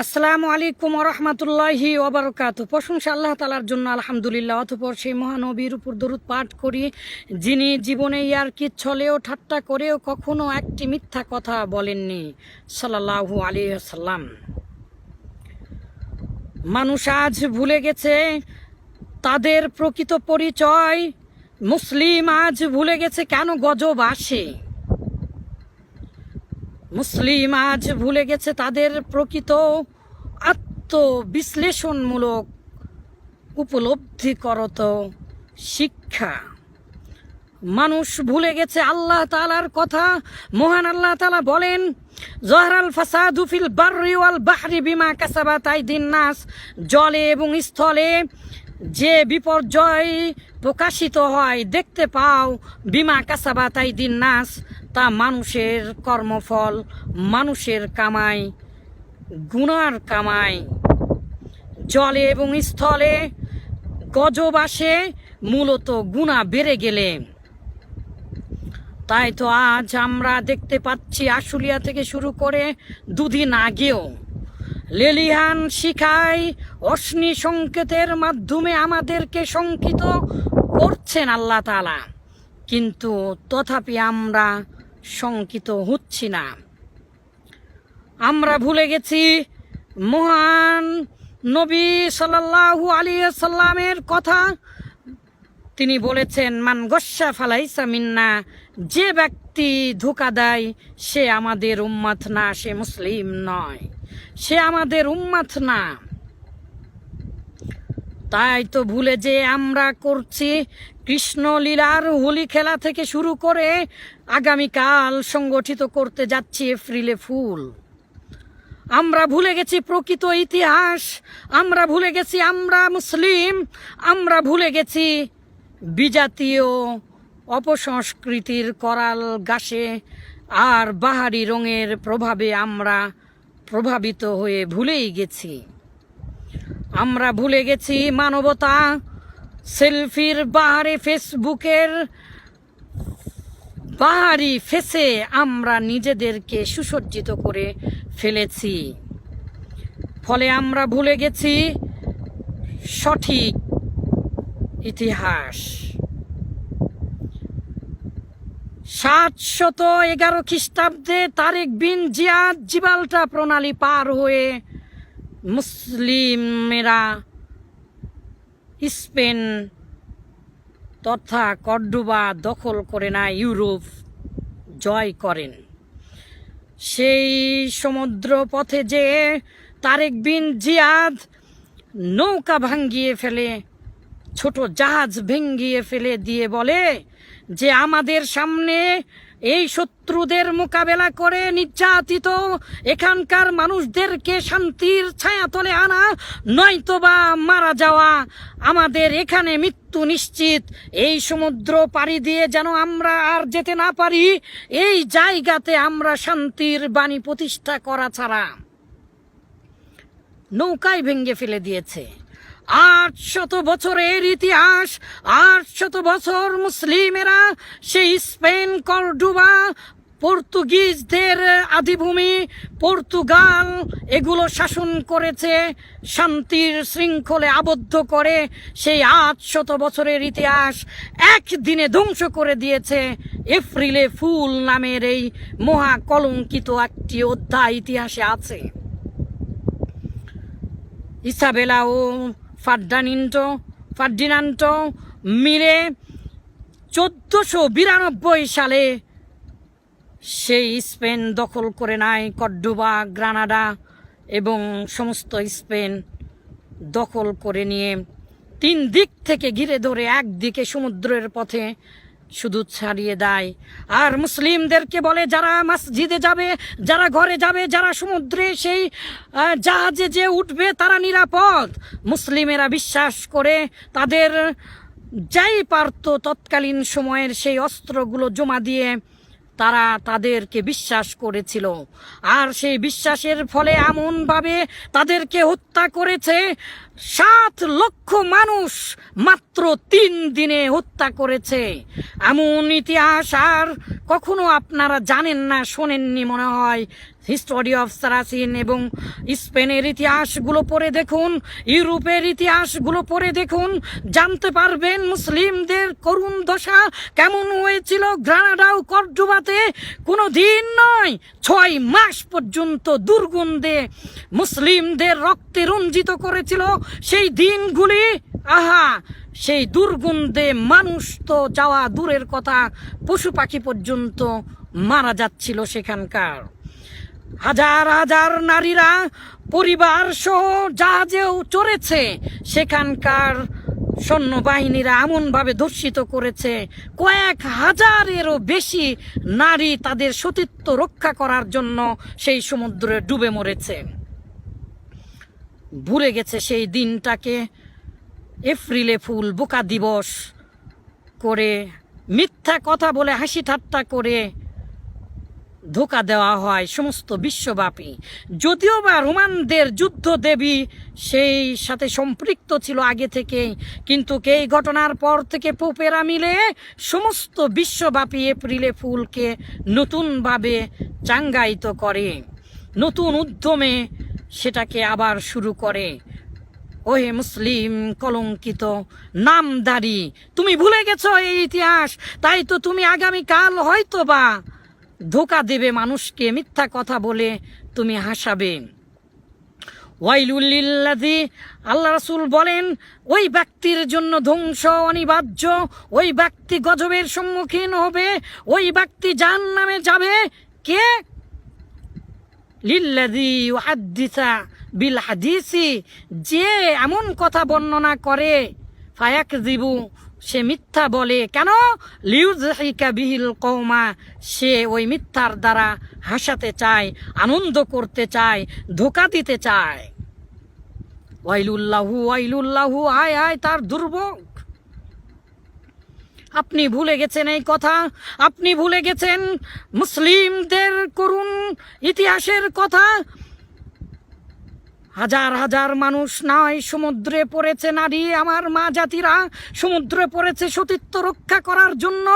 আসসালামু আলাইকুম রহমতুল্লাহি ওবরকাত। প্রশংসা আল্লাহ তালার জন্য, আলহামদুলিল্লাহ। অতঃপর সেই মহানবীর উপর দরুদ পাঠ করি, যিনি জীবনে ইয়ারকি ছলেও ঠাট্টা করেও কখনো একটি মিথ্যা কথা বলেননি, সাল্লাল্লাহু আলাইহি ওয়াসাল্লাম। মানুষ আজ ভুলে গেছে তাদের প্রকৃত পরিচয়। মুসলিম আজ ভুলে গেছে কেন গজব আসে। মুসলিম আজ ভুলে গেছে তাদের প্রকৃত আত্মবিশ্লেষণমূলক উপলব্ধিকরত শিক্ষা। মানুষ ভুলে গেছে আল্লাহ তাআলার কথা। মহান আল্লাহ তাআলা বলেন, জহরাল ফাসাদু ফিল বাররি ওয়াল বাহরি বিমা কাসাবাত আইদিন নাস। জলে এবং স্থলে যে বিপর্যয় প্রকাশিত হয়, দেখতে পাও, বিমা কাসাবাত আইদিন নাস, তা মানুষের কর্মফল, মানুষের কামাই, গুনার কামাই। জলে এবং স্থলে গজব আসে মূলত গুনাহ বেড়ে গেলে। তাই তো আজ আমরা দেখতে পাচ্ছি আশুলিয়া থেকে শুরু করে দুদিন আগেও লেলিহান শিখায় অশ্নি সংকেতের মাধ্যমে আমাদেরকে শঙ্কিত করছেন আল্লাহ তাআলা, কিন্তু তথাপি আমরা শঙ্কিত হচ্ছি না। আমরা ভুলে গেছি মহান নবী সাল্লাল্লাহু আলাইহি ওয়াসাল্লামের কথা। তিনি বলেছেন, মান গস্যা ফালাইসা মিন্না। যে ব্যক্তি ধোঁকা দেয় সে আমাদের উম্মত না, সে মুসলিম নয়, সে আমাদের উম্মত না। তাই তো ভুলে যে আমরা করছি কৃষ্ণলীলার হোলি খেলা থেকে শুরু করে আগামীকাল সংগঠিত করতে যাচ্ছি এপ্রিলে ফুল। আমরা ভুলে গেছি প্রকৃত ইতিহাস। আমরা ভুলে গেছি আমরা মুসলিম। আমরা ভুলে গেছি বিজাতীয় অপসংস্কৃতির করাল গাছে আর বাহারি রঙের প্রভাবে আমরা প্রভাবিত হয়ে ভুলেই গেছি। আমরা ভুলে গেছি মানবতা। সেলফির বাহারে, ফেসবুকের বাহারি ফেসে আমরা নিজেদেরকে সুসজ্জিত করে ফেলেছি। ফলে আমরা ভুলে গেছি সঠিক ইতিহাস। 711 খ্রিস্টাব্দে তারেক বিন জিয়াদ জিবাল্টা প্রণালী পার হয়ে মুসলিমেরা স্পেন তথা কর্ডোবা দখল করে না, ইউরোপ জয় করেন। সেই সমুদ্র পথে যে তারেক বিন জিয়াদ নৌকা ভাঙ্গিয়ে ফেলে, ছোট জাহাজ ভেঙ্গিয়ে ফেলে দিয়ে বলে যে আমাদের সামনে এই শত্রুদের মোকাবেলা করে নির্যাতিত এখানকার মানুষদেরকে শান্তির ছায়াতলে আনা, নয়তোবা মারা যাওয়া, আমাদের এখানে মৃত্যু নিশ্চিত। এই সমুদ্র পাড়ি দিয়ে যেন আমরা আর যেতে না পারি, এই জায়গাতে আমরা শান্তির বাণী প্রতিষ্ঠা করা ছাড়া। নৌকায় ভেঙ্গে ফেলে দিয়েছে। 800 বছরের ইতিহাস। 800 বছর মুসলিমেরা সেই স্পেন, কর্ডোবা, পর্তুগিজদের আদিভূমি, পর্তুগাল, এগুলো শাসন করেছে, শান্তির শৃঙ্খলে আবদ্ধ করে সেই 800 বছরের ইতিহাস একদিনে ধ্বংস করে দিয়েছে। এপ্রিলে ফুল নামের এই মহা কলঙ্কিত একটি অধ্যায় ইতিহাসে আছে। ইসাবেলা ও ফার্ডিনান্ডো মিলে 1492 সালে সেই স্পেন দখল করে নেয়। কর্ডোবা, গ্রানাডা এবং সমস্ত স্পেন দখল করে নিয়ে 3 দিক থেকে ঘিরে ধরে একদিকে সমুদ্রের পথে শুধু ছাড়িয়ে দেয়। আর মুসলিমদেরকে বলে, যারা মসজিদে যাবে, যারা ঘরে যাবে, যারা সমুদ্রে সেই জাহাজে যে উঠবে তারা নিরাপদ। মুসলিমেরা বিশ্বাস করে তাদের যাই পারত তৎকালীন সময়ের সেই অস্ত্রগুলো জমা দিয়ে তারা তাদেরকে বিশ্বাস করেছিল। আর সেই বিশ্বাসের ফলে এমনভাবে তাদেরকে হত্যা করেছে, 7 লক্ষ মানুষ মাত্র 3 দিনে হত্যা করেছে। এমন ইতিহাস আর কখনো আপনারা জানেন না, শোনেননি মনে হয়। হিস্টোরি অফ সারাসিন এবং স্পেনের ইতিহাসগুলো পড়ে দেখুন, ইউরোপের ইতিহাসগুলো পড়ে দেখুন, জানতে পারবেন মুসলিমদের করুণ দশা কেমন হয়েছিল। গ্রানাডা ও কর্ডোবাতে কোনো দিন নয়, 6 মাস পর্যন্ত দুর্গন্ধে মুসলিমদের রক্তে রঞ্জিত করেছিল সেই দিনগুলি। আহা, সেই দুর্গন্ধে মানুষ তো যাওয়া দূরের কথা, পশু পাখি পর্যন্ত মারা যাচ্ছিল সেখানকার। হাজার হাজার নারীরা পরিবার সহ জাহাজেও চড়েছে, সেখানকার সৈন্যবাহিনীরা এমনভাবে ধর্ষিত করেছে, কয়েক হাজারেরও বেশি নারী তাদের সতীত্ব রক্ষা করার জন্য সেই সমুদ্রে ডুবে মরেছে। ভুলে গেছে সেই দিনটাকে। এপ্রিলে ফুল বোকা দিবস করে মিথ্যা কথা বলে হাসি ঠাট্টা করে ধোঁকা দেওয়া হয় সমস্ত বিশ্বব্যাপী। যদিও বা রোমানদের যুদ্ধ দেবী সেই সাথে সম্পৃক্ত ছিল আগে থেকেই, কিন্তু এই ঘটনার পর থেকে পোপেরা মিলে সমস্ত বিশ্বব্যাপী এপ্রিলে ফুলকে নতুনভাবে চাঙ্গায়িত করে, নতুন উদ্যমে সেটাকে আবার শুরু করে। ওহে মুসলিম কলঙ্কিত নামধারী, তুমি ভুলে গেছো এই ইতিহাস, তাই তো তুমি আগামীকাল হয়তো বা ধোঁকা দেবে মানুষকে, মিথ্যা কথা বলে তুমি হাসাবে। ওয়াইলুল লিল্লাযী, আল্লাহ রাসূল বলেন ওই ব্যক্তির জন্য ধ্বংস অনিবার্য, ওই ব্যক্তি গজবের সম্মুখীন হবে, ওই ব্যক্তি জাহান্নামে যাবে। কে? লিল্লাযী ইউহাদ্দিসু বিল হাদিসি, যে এমন কথা বর্ণনা করে, ফায়াকযিবু, সে মিথ্যা বলে। কেন? লিউযহিকা বিহিল কওমা, সে ওই মিথ্যার দ্বারা হাসাতে চায়, আনন্দ করতে চায়, ধোঁকা দিতে চায়। ওয়াইলুল্লাহু ওয়াইলুল্লাহু, হায় হায় তার দুর্ভোগ। আপনি ভুলে গেছেন এই কথা, আপনি ভুলে গেছেন মুসলিমদের করুণ ইতিহাসের কথা। হাজার হাজার মানুষ নয়, সমুদ্রে পড়েছে নারী, আমার মা জাতিরা সমুদ্রে পড়েছে সতীত্ব রক্ষা করার জন্য।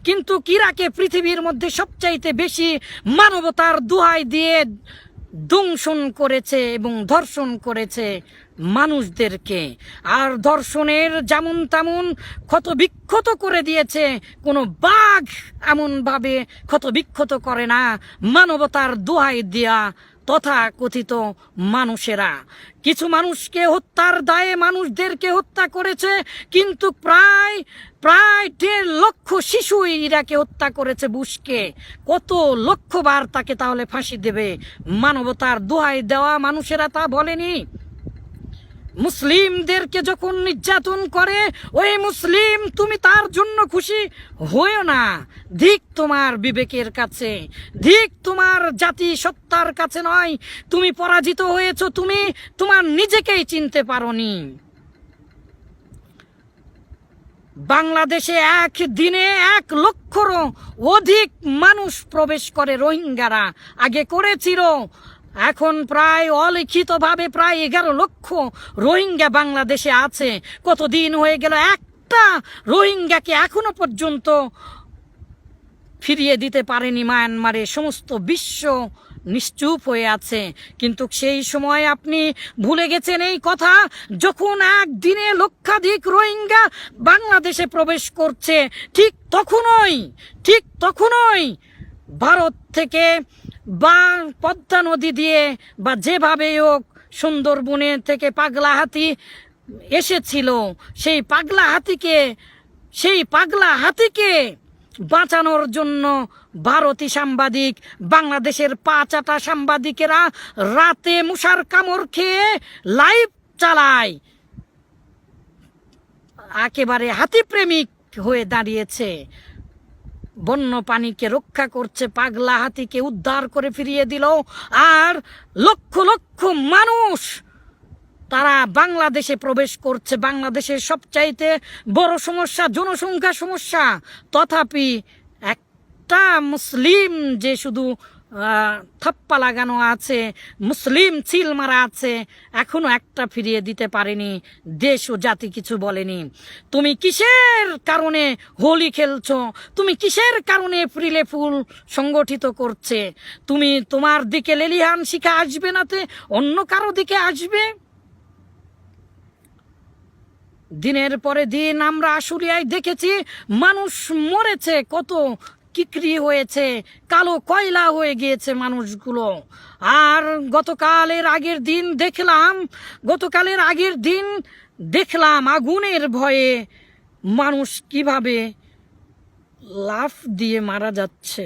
কিন্তু কিরাকে পৃথিবীর মধ্যে সবচাইতে বেশি মানবতার দোহাই দিয়ে দংশন করেছে এবং ধর্ষণ করেছে মানুষদেরকে। আর ধর্ষণের যেমন তেমন ক্ষত বিক্ষত করে দিয়েছে। কোনো বাঘ এমনভাবে ক্ষত বিক্ষত করে না মানবতার দোহাই দেয়া তথা কথিত মানুষেরা। কিছু মানুষকে হত্যার দায়ে মানুষদেরকে হত্যা করেছে, কিন্তু প্রায় 1.5 লক্ষ শিশু ইরাকে হত্যা করেছে বুশকে। কত লক্ষবার তাকে তাহলে ফাঁসি দেবে? মানবতার দোহাই দেওয়া মানুষেরা তা বলেনি? মুসলিমদেরকে যখন নির্যাতন করে, ওই মুসলিম তুমি তার জন্য খুশি হইও না। ধিক তোমার বিবেকের কাছে, ধিক তোমার জাতি সত্তার কাছে নয়। তুমি পরাজিত হয়েছ, তুমি তোমার নিজেকেই চিনতে পারোনি। বাংলাদেশে এক দিনে 1 লক্ষরও অধিক মানুষ প্রবেশ করে রোহিঙ্গারা, আগে করেছিল। এখন প্রায় অলিখিতভাবে প্রায় 11 লক্ষ রোহিঙ্গা বাংলাদেশে আছে। কতদিন হয়ে গেল একটা রোহিঙ্গাকে এখনো পর্যন্ত ফিরিয়ে দিতে পারেনি মায়ানমারে। সমস্ত বিশ্ব নিশ্চুপ হয়ে আছে। কিন্তু সেই সময় আপনি ভুলে গেছেন এই কথা, যখন একদিনে লক্ষাধিক রোহিঙ্গা বাংলাদেশে প্রবেশ করছে, ঠিক তখনই ভারত থেকে বা পদ্মা নদী দিয়ে বা যেভাবে হোক সুন্দরবনে থেকে পাগলা হাতি এসেছিল, সেই পাগলা হাতিকে বাঁচানোর জন্য ভারতীয় সাংবাদিক, বাংলাদেশের 5 সাংবাদিকেরা রাতে মশার কামড় খেয়ে লাইভ চালায়, একেবারে হাতিপ্রেমিক হয়ে দাঁড়িয়েছে। বন্য প্রাণীকে রক্ষা করছে, পাগলা হাতিকে উদ্ধার করে ফিরিয়ে দিল। আর লক্ষ লক্ষ মানুষ তারা বাংলাদেশে প্রবেশ করছে। বাংলাদেশের সবচাইতে বড় সমস্যা জনসংখ্যা সমস্যা, তথাপি একটা মুসলিম যে শুধু থাপ্পা লাগানো আছে, মুসলিম চিল মারা আছে, এখনো একটা ফিরিয়ে দিতে পারেনি। দেশ ও জাতি কিছু বলেনি। তুমি কিসের কারণে হোলি খেলছো? তুমি কিসের কারণে এপ্রিলে ফুল সংগঠিত করছে? তুমি তোমার দিকে লেলিহান শিখা আসবে নাতে অন্য কারো দিকে আসবে? দিনের পরে দিন আমরা আশুলিয়ায় দেখেছি মানুষ মরেছে, কত কিকরি হয়েছে, কালো কয়লা হয়ে গিয়েছে মানুষগুলো। আর গতকালের আগের দিন দেখলাম আগুনের ভয়ে মানুষ কিভাবে লাফ দিয়ে মারা যাচ্ছে।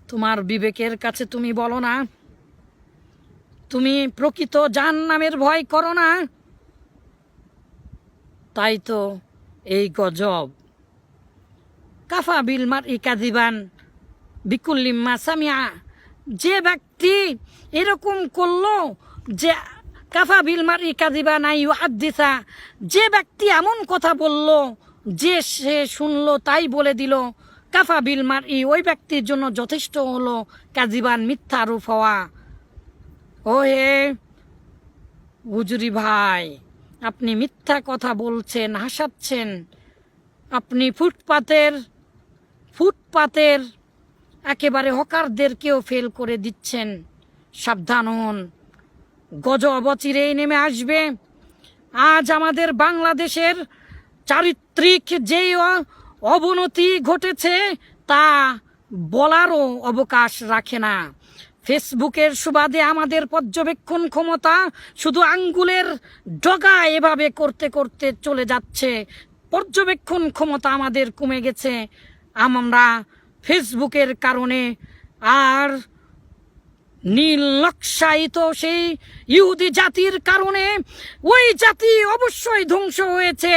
তোমার বিবেকের কাছে তুমি বলো না? তুমি প্রকৃত জাহান্নামের ভয় করো না? তাই তো এই গজব। কাফা বিল মারই কাযিবান বিকুল্লি মা সামিআ। যে ব্যক্তি এরকম করলো, যে কাফা বিল মারই কাযিবান আন ইউহাদ্দিসা, যে ব্যক্তি এমন কথা বলল যে সে শুনলো তাই বলে দিল, কাফা বিল মারই, ওই ব্যক্তির জন্য যথেষ্ট হলো কাযিবান, মিথ্যা আরোপ হওয়া। ও হে হুজুরি ভাই, আপনি মিথ্যা কথা বলছেন, হাসাচ্ছেন। আপনি ফুটপাতের একেবারে হকারদেরকেও ফেল করে দিচ্ছেন। সাবধান হন, গজব অচিরেই নেমে আসবে। আজ আমাদের বাংলাদেশের চারিত্রিক যেই অবনতি ঘটেছে তা বলারও অবকাশ রাখে না। ফেসবুকের সুবাদে আমাদের পর্যবেক্ষণ ক্ষমতা শুধু আঙ্গুলের ডগা এভাবে করতে করতে চলে যাচ্ছে। পর্যবেক্ষণ ক্ষমতা আমাদের কমে গেছে। আমরা ফেসবুকের কারণে আর নীল নকশায়িত সেই ইহুদি জাতির কারণে ওই জাতি অবশ্যই ধ্বংস হয়েছে।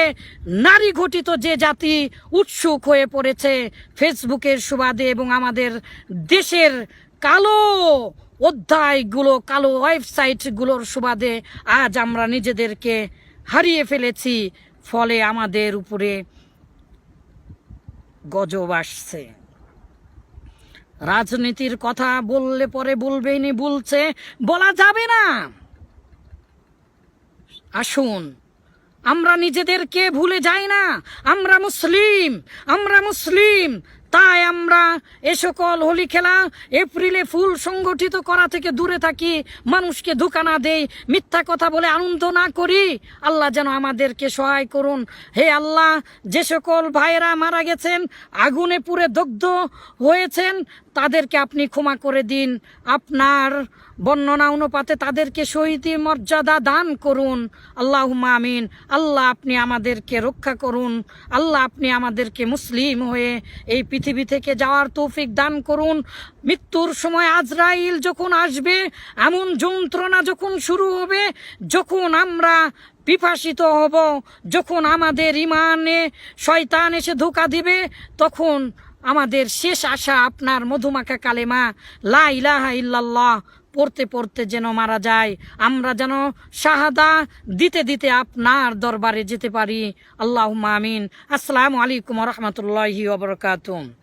নারী ঘটিত যে জাতি উৎসুক হয়ে পড়েছে ফেসবুকের সুবাদে, এবং আমাদের দেশের কালো অধ্যায়গুলো, কালো ওয়েবসাইটগুলোর সুবাদে আজ আমরা নিজেদেরকে হারিয়ে ফেলেছি। ফলে আমাদের উপরে গজব আসছে। রাজনীতির কথা বললে পরে বলবেইনি, বলা যাবে না। আসুন আমরা নিজেদেরকে ভুলে যাই না। আমরা মুসলিম, তাই আমরা এ সকল হোলি খেলা, এপ্রিলে ফুল সংগঠিত করা থেকে দূরে থাকি। মানুষকে ধোঁকা না দেই, মিথ্যা কথা বলে আনন্দ না করি। আল্লাহ যেন আমাদেরকে সহায় করুন। হে আল্লাহ, যে সকল ভাইয়েরা মারা গেছেন, আগুনে পুড়ে দগ্ধ হয়েছেন, তাদেরকে আপনি ক্ষমা করে দিন। আপনার বর্ণনা অনুপাতে তাদেরকে শহীদের মর্যাদা দান করুন। আল্লাহুম্মা আমিন। আল্লাহ আপনি আমাদেরকে রক্ষা করুন। আল্লাহ আপনি আমাদেরকে মুসলিম হয়ে এই পৃথিবী থেকে যাওয়ার তৌফিক দান করুন। মৃত্যুর সময় আজরাইল যখন আসবে, এমন যন্ত্রণা যখন শুরু হবে, যখন আমরা পিপাসিত হব, যখন আমাদের ইমানে শয়তান এসে ধোঁকা দিবে, তখন আমাদের শেষ আশা আপনার মধুমাখা কালেমা লা ইলাহা ইল্লাল্লাহ পড়তে পড়তে যেন মারা যায়। আমরা যেন শাহাদা দিতে দিতে আপনার দরবারে যেতে পারি। আল্লাহুম্মা আমিন। আসসালামু আলাইকুম ওয়া রাহমাতুল্লাহি ওয়া বারাকাতুহু।